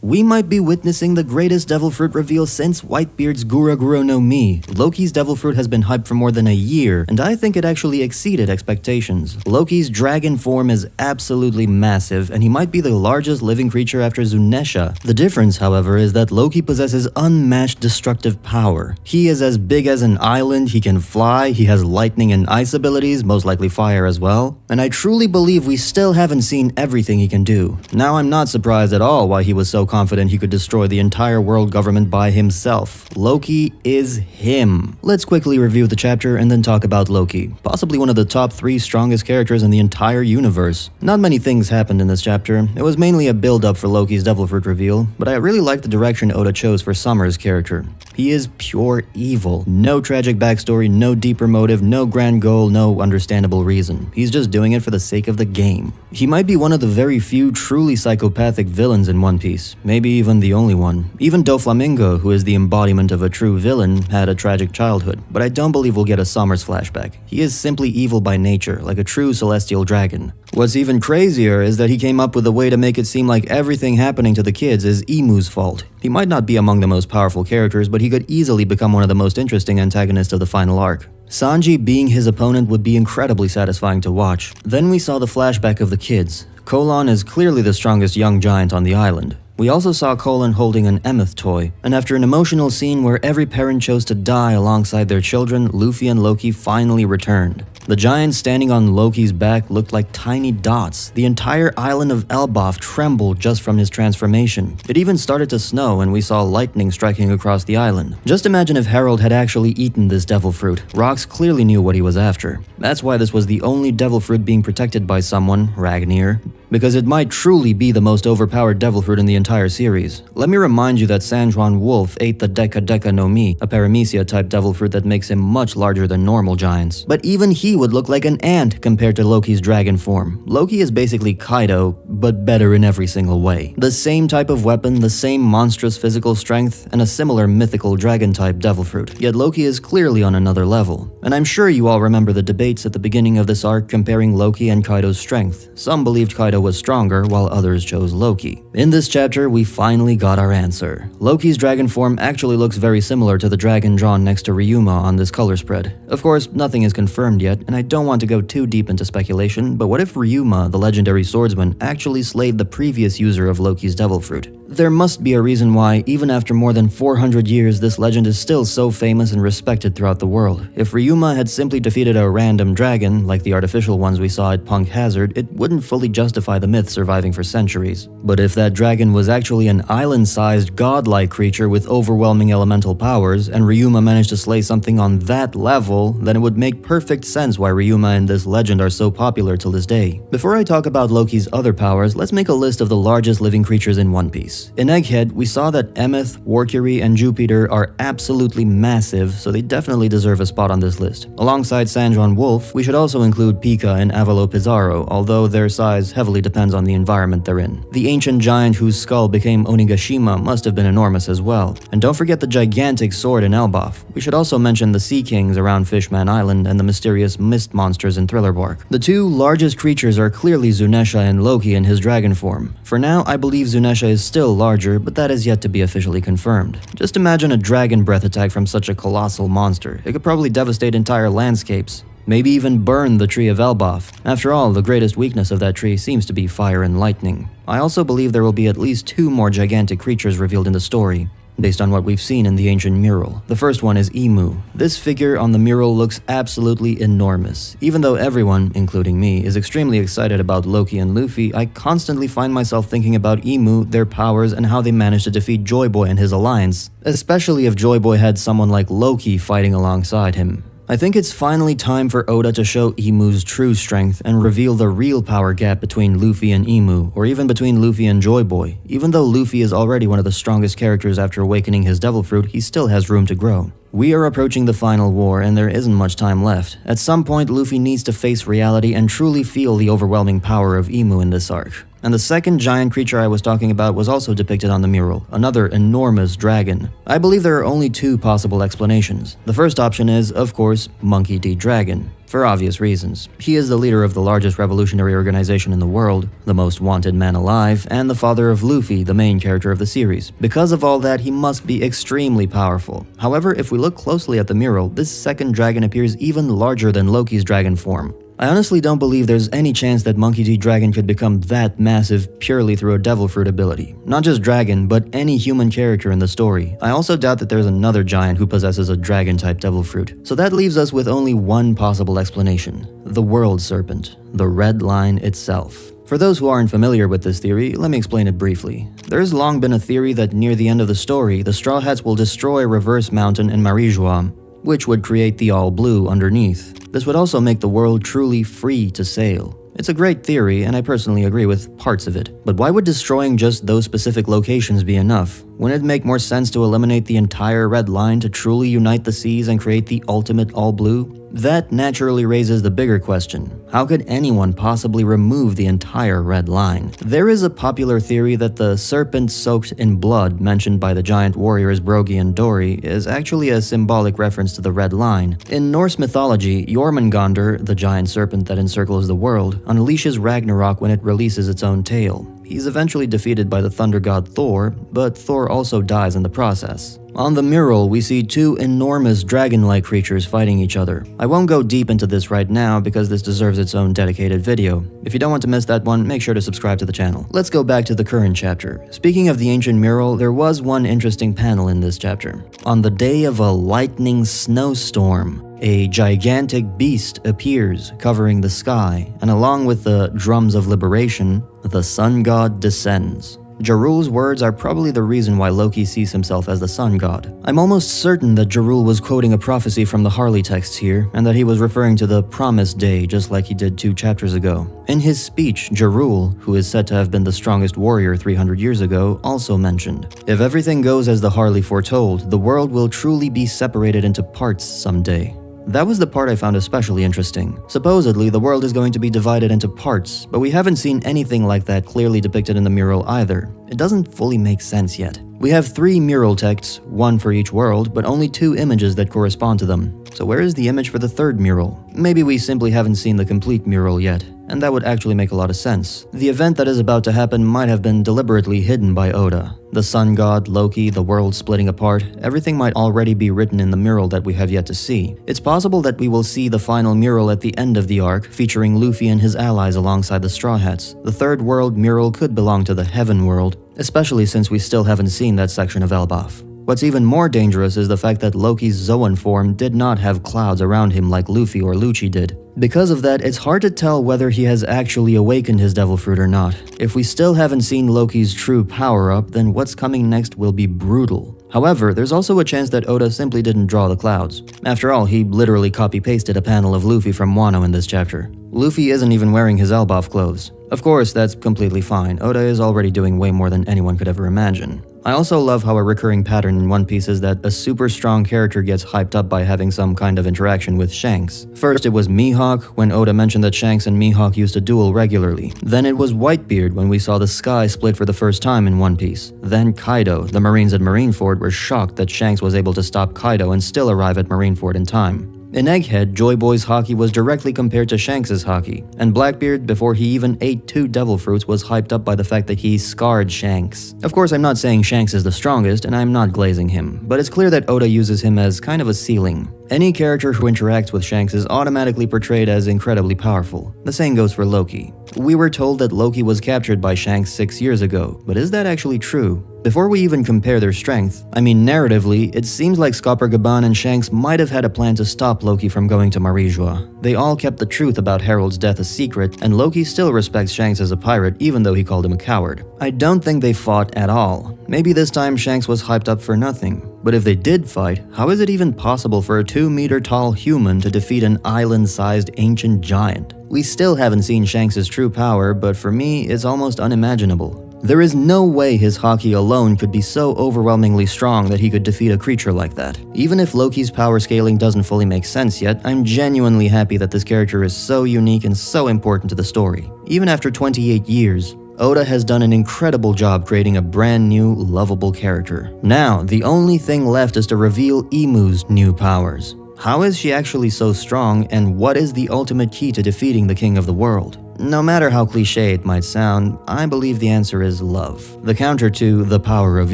We might be witnessing the greatest Devil Fruit reveal since Whitebeard's Gura Gura no Mi. Loki's Devil Fruit has been hyped for more than a year, and I think it actually exceeded expectations. Loki's dragon form is absolutely massive, and he might be the largest living creature after Zunesha. The difference, however, is that Loki possesses unmatched destructive power. He is as big as an island, he can fly, he has lightning and ice abilities, most likely fire as well, and I truly believe we still haven't seen everything he can do. Now I'm not surprised at all why he was so confident he could destroy the entire world government by himself. Loki is him. Let's quickly review the chapter and then talk about Loki, possibly one of the top 3 strongest characters in the entire universe. Not many things happened in this chapter. It was mainly a build-up for Loki's Devil Fruit reveal, but I really like the direction Oda chose for Summer's character. He is pure evil. No tragic backstory, no deeper motive, no grand goal, no understandable reason. He's just doing it for the sake of the game. He might be one of the very few truly psychopathic villains in One Piece, maybe even the only one. Even Doflamingo, who is the embodiment of a true villain, had a tragic childhood, but I don't believe we'll get a Summers flashback. He is simply evil by nature, like a true celestial dragon. What's even crazier is that he came up with a way to make it seem like everything happening to the kids is Imu's fault. He might not be among the most powerful characters, but he could easily become one of the most interesting antagonists of the final arc. Sanji being his opponent would be incredibly satisfying to watch. Then we saw the flashback of the kids. Kolon is clearly the strongest young giant on the island. We also saw Kolon holding an Emeth toy, and after an emotional scene where every parent chose to die alongside their children, Luffy and Loki finally returned. The giants standing on Loki's back looked like tiny dots. The entire island of Elbaf trembled just from his transformation. It even started to snow and we saw lightning striking across the island. Just imagine if Harold had actually eaten this devil fruit. Rox clearly knew what he was after. That's why this was the only devil fruit being protected by someone, Ragnir, because it might truly be the most overpowered devil fruit in the entire series. Let me remind you that San Juan Wolf ate the Deka Deka no Mi, a Paramecia type devil fruit that makes him much larger than normal giants. But even he would look like an ant compared to Loki's dragon form. Loki is basically Kaido, but better in every single way. The same type of weapon, the same monstrous physical strength, and a similar mythical dragon type devil fruit. Yet Loki is clearly on another level. And I'm sure you all remember the debates at the beginning of this arc comparing Loki and Kaido's strength. Some believed Kaido was stronger, while others chose Loki. In this chapter, we finally got our answer. Loki's dragon form actually looks very similar to the dragon drawn next to Ryuma on this color spread. Of course, nothing is confirmed yet, and I don't want to go too deep into speculation, but what if Ryuma, the legendary swordsman, actually slayed the previous user of Loki's devil fruit? There must be a reason why, even after more than 400 years, this legend is still so famous and respected throughout the world. If Ryuma had simply defeated a random dragon, like the artificial ones we saw at Punk Hazard, it wouldn't fully justify the myth surviving for centuries. But if that dragon was actually an island-sized, godlike creature with overwhelming elemental powers, and Ryuma managed to slay something on that level, then it would make perfect sense why Ryuma and this legend are so popular till this day. Before I talk about Loki's other powers, let's make a list of the largest living creatures in One Piece. In Egghead, we saw that Emeth, Warcury, and Jupiter are absolutely massive, so they definitely deserve a spot on this list. Alongside San Juan Wolf, we should also include Pika and Avalo Pizarro, although their size heavily depends on the environment they're in. The ancient giant whose skull became Onigashima must have been enormous as well. And don't forget the gigantic sword in Elbaf. We should also mention the Sea Kings around Fishman Island and the mysterious mist monsters in Thriller Bark. The two largest creatures are clearly Zunesha and Loki in his dragon form. For now, I believe Zunesha is still larger, but that is yet to be officially confirmed. Just imagine a dragon breath attack from such a colossal monster. It could probably devastate entire landscapes. Maybe even burn the tree of Elbaf. After all, the greatest weakness of that tree seems to be fire and lightning. I also believe there will be at least 2 more gigantic creatures revealed in the story, based on what we've seen in the ancient mural. The first one is Imu. This figure on the mural looks absolutely enormous. Even though everyone, including me, is extremely excited about Loki and Luffy, I constantly find myself thinking about Imu, their powers, and how they managed to defeat Joy Boy and his alliance, especially if Joy Boy had someone like Loki fighting alongside him. I think it's finally time for Oda to show Imu's true strength and reveal the real power gap between Luffy and Imu, or even between Luffy and Joy Boy. Even though Luffy is already one of the strongest characters after awakening his devil fruit, he still has room to grow. We are approaching the final war and there isn't much time left. At some point, Luffy needs to face reality and truly feel the overwhelming power of Imu in this arc. And the second giant creature I was talking about was also depicted on the mural, another enormous dragon. I believe there are only 2 possible explanations. The first option is, of course, Monkey D. Dragon. for obvious reasons. He is the leader of the largest revolutionary organization in the world, the most wanted man alive, and the father of Luffy, the main character of the series. Because of all that, he must be extremely powerful. However, if we look closely at the mural, this second dragon appears even larger than Loki's dragon form. I honestly don't believe there's any chance that Monkey D. Dragon could become that massive purely through a devil fruit ability. Not just Dragon, but any human character in the story. I also doubt that there's another giant who possesses a dragon-type devil fruit. So that leaves us with only one possible explanation: the World Serpent, the Red Line itself. For those who aren't familiar with this theory, let me explain it briefly. There's long been a theory that near the end of the story, the Straw Hats will destroy Reverse Mountain in Marijua, which would create the All Blue underneath. This would also make the world truly free to sail. It's a great theory, and I personally agree with parts of it. But why would destroying just those specific locations be enough? Wouldn't it make more sense to eliminate the entire Red Line to truly unite the seas and create the ultimate All Blue? That naturally raises the bigger question: how could anyone possibly remove the entire Red Line? There is a popular theory that the serpent soaked in blood mentioned by the giant warriors Brogy and Dory is actually a symbolic reference to the Red Line. In Norse mythology, Jormungandr, the giant serpent that encircles the world, unleashes Ragnarok when it releases its own tail. He's eventually defeated by the thunder god Thor, but Thor also dies in the process. On the mural, we see two enormous dragon-like creatures fighting each other. I won't go deep into this right now because this deserves its own dedicated video. If you don't want to miss that one, make sure to subscribe to the channel. Let's go back to the current chapter. Speaking of the ancient mural, there was one interesting panel in this chapter. On the day of a lightning snowstorm, a gigantic beast appears, covering the sky, and along with the drums of liberation, the sun god descends. Jarul's words are probably the reason why Loki sees himself as the sun god. I'm almost certain that Jarul was quoting a prophecy from the Harley texts here, and that he was referring to the Promised Day just like he did 2 chapters ago. In his speech, Jarul, who is said to have been the strongest warrior 300 years ago, also mentioned, "If everything goes as the Harley foretold, the world will truly be separated into parts someday." That was the part I found especially interesting. Supposedly, the world is going to be divided into parts, but we haven't seen anything like that clearly depicted in the mural either. It doesn't fully make sense yet. We have 3 mural texts, one for each world, but only 2 images that correspond to them. So where is the image for the 3rd mural? Maybe we simply haven't seen the complete mural yet, and that would actually make a lot of sense. The event that is about to happen might have been deliberately hidden by Oda. The sun god, Loki, the world splitting apart, everything might already be written in the mural that we have yet to see. It's possible that we will see the final mural at the end of the arc, featuring Luffy and his allies alongside the Straw Hats. The 3rd world mural could belong to the Heaven world, especially since we still haven't seen that section of Elbaf. What's even more dangerous is the fact that Loki's Zoan form did not have clouds around him like Luffy or Lucci did. Because of that, it's hard to tell whether he has actually awakened his devil fruit or not. If we still haven't seen Loki's true power-up, then what's coming next will be brutal. However, there's also a chance that Oda simply didn't draw the clouds. After all, he literally copy-pasted a panel of Luffy from Wano in this chapter. Luffy isn't even wearing his Elbaf clothes. Of course, that's completely fine. Oda is already doing way more than anyone could ever imagine. I also love how a recurring pattern in One Piece is that a super strong character gets hyped up by having some kind of interaction with Shanks. First it was Mihawk, when Oda mentioned that Shanks and Mihawk used to duel regularly. Then it was Whitebeard when we saw the sky split for the first time in One Piece. Then Kaido. The Marines at Marineford were shocked that Shanks was able to stop Kaido and still arrive at Marineford in time. In Egghead, Joy Boy's haki was directly compared to Shanks' haki, and Blackbeard, before he even ate 2 devil fruits, was hyped up by the fact that he scarred Shanks. Of course, I'm not saying Shanks is the strongest, and I'm not glazing him, but it's clear that Oda uses him as kind of a ceiling. Any character who interacts with Shanks is automatically portrayed as incredibly powerful. The same goes for Loki. We were told that Loki was captured by Shanks 6 years ago, but is that actually true? Before we even compare their strength, I mean narratively, it seems like Skopper-Gaban and Shanks might have had a plan to stop Loki from going to Marijua. They all kept the truth about Harold's death a secret, and Loki still respects Shanks as a pirate even though he called him a coward. I don't think they fought at all. Maybe this time Shanks was hyped up for nothing. But if they did fight, how is it even possible for a 2-meter tall human to defeat an island-sized ancient giant? We still haven't seen Shanks' true power, but for me, it's almost unimaginable. There is no way his haki alone could be so overwhelmingly strong that he could defeat a creature like that. Even if Loki's power scaling doesn't fully make sense yet, I'm genuinely happy that this character is so unique and so important to the story. Even after 28 years, Oda has done an incredible job creating a brand new, lovable character. Now, the only thing left is to reveal Imu's new powers. How is she actually so strong, and what is the ultimate key to defeating the king of the world? No matter how cliché it might sound, I believe the answer is love. The counter to the power of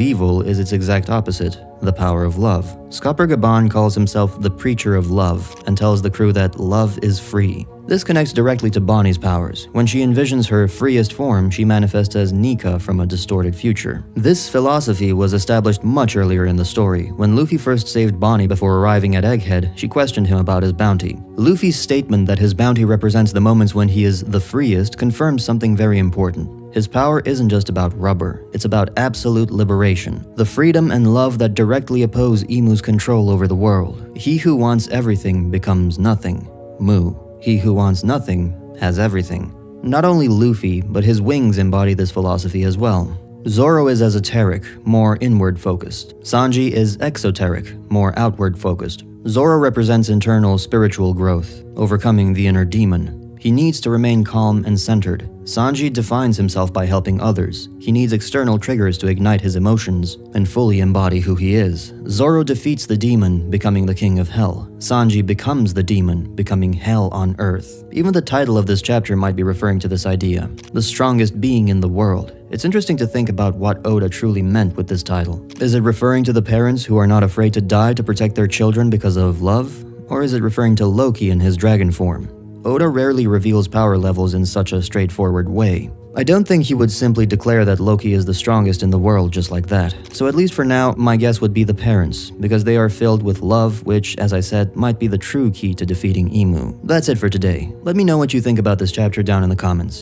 evil is its exact opposite, the power of love. Scupper Gaban calls himself the preacher of love and tells the crew that love is free. This connects directly to Bonnie's powers. When she envisions her freest form, she manifests as Nika from a distorted future. This philosophy was established much earlier in the story. When Luffy first saved Bonnie before arriving at Egghead, she questioned him about his bounty. Luffy's statement that his bounty represents the moments when he is the freest confirms something very important. His power isn't just about rubber, it's about absolute liberation. The freedom and love that directly oppose Imu's control over the world. He who wants everything becomes nothing. Mu. He who wants nothing has everything. Not only Luffy, but his wings embody this philosophy as well. Zoro is esoteric, more inward-focused. Sanji is exoteric, more outward-focused. Zoro represents internal spiritual growth, overcoming the inner demon. He needs to remain calm and centered. Sanji defines himself by helping others. He needs external triggers to ignite his emotions and fully embody who he is. Zoro defeats the demon, becoming the king of hell. Sanji becomes the demon, becoming hell on earth. Even the title of this chapter might be referring to this idea, the strongest being in the world. It's interesting to think about what Oda truly meant with this title. Is it referring to the parents who are not afraid to die to protect their children because of love? Or is it referring to Loki in his dragon form? Oda rarely reveals power levels in such a straightforward way. I don't think he would simply declare that Loki is the strongest in the world just like that. So at least for now, my guess would be the parents, because they are filled with love, which, as I said, might be the true key to defeating Imu. That's it for today. Let me know what you think about this chapter down in the comments.